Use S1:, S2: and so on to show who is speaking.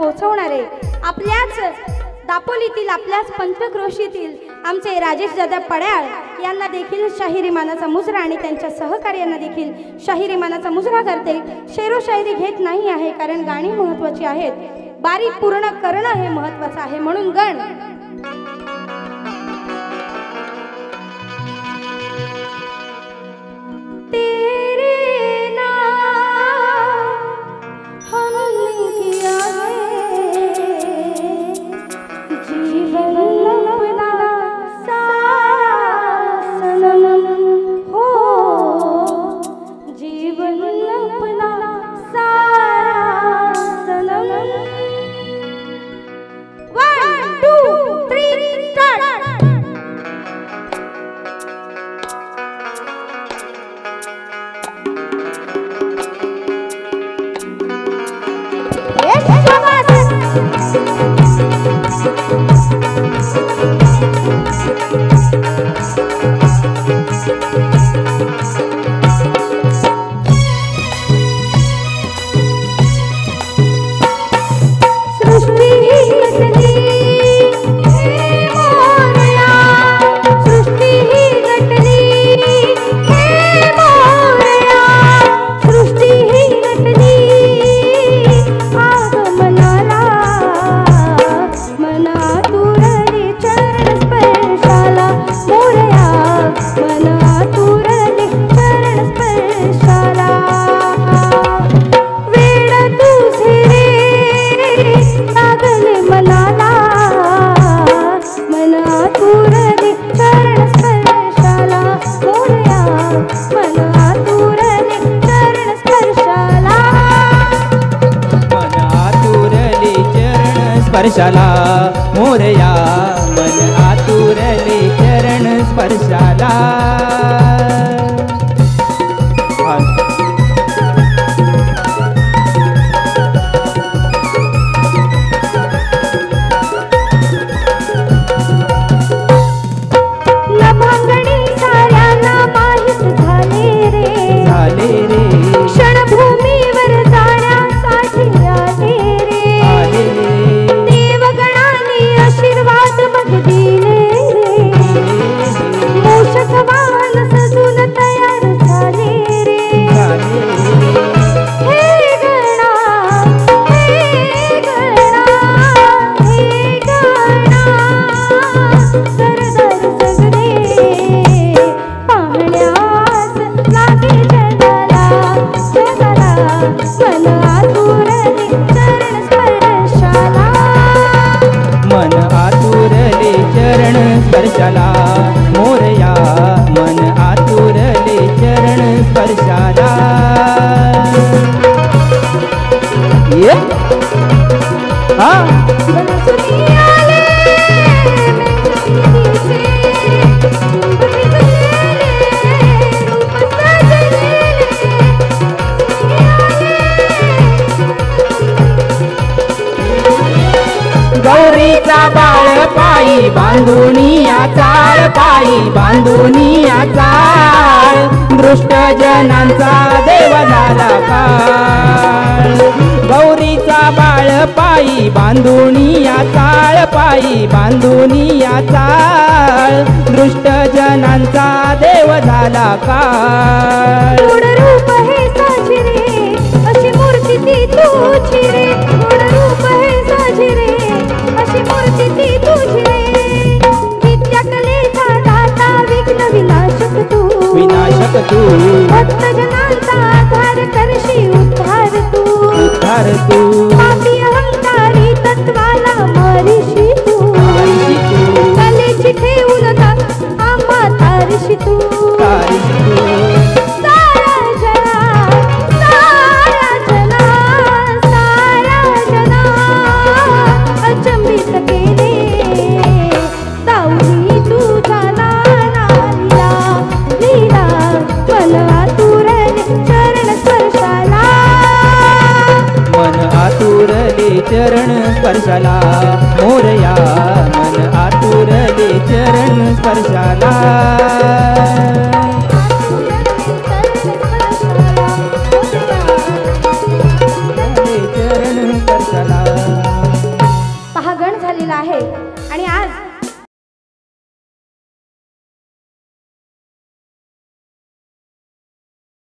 S1: पोहोचवणारे आपल्याच दापोलीतील आपल्याच पंचक्रोशीतील आमचे राजेश दादा पड्याळ यांना देखील शाहिरी मानाचा मुजरा आणि त्यांच्या सहकार्यांना देखील शाहिरी मानाचा मुजरा करते। शेरो शायरी घेत नाही आहे कारण गाणी महत्त्वाची आहेत, बारी पूर्ण करणं हे महत्त्वाचं आहे। म्हणून गण
S2: स्पर्शाला मोरया मन आतुरले चरण स्पर्शाला। स्पर्शाला मोरया मन आतुरले चरण स्पर्शाला। ये गौरीचा बाळ पायी बांधुनिया चाळ, पायी बांधुनिया चाळ, दृष्ट जनांचा देव झाला काळ। गौरीचा बाळ पायी बांधुनिया चाळ, पायी बांधुनिया चाळ, दृष्ट जनांचा देव झाला काळ।
S1: रूप हे साजिरे अशी मूर्ती ती तुझी रे, रूप हे साजिरे अशी मूर्ती ती तुझी रे, विद्या कलेचा दाता विघ्न विनाशक तू,
S2: विनाशक तू,
S1: भक्त जनांचा आधार करशी उद्धार तू,
S2: उद्धार तू,
S1: पापी अहंकारी तत्वाला मारिशी तू,
S2: मारिशी तू,
S1: कलेची ठेवून आम्हा तारशी तू,
S2: तारशी तू। चरण स्पर्शाला मोरया मन आतुरले चरण स्पर्शाला।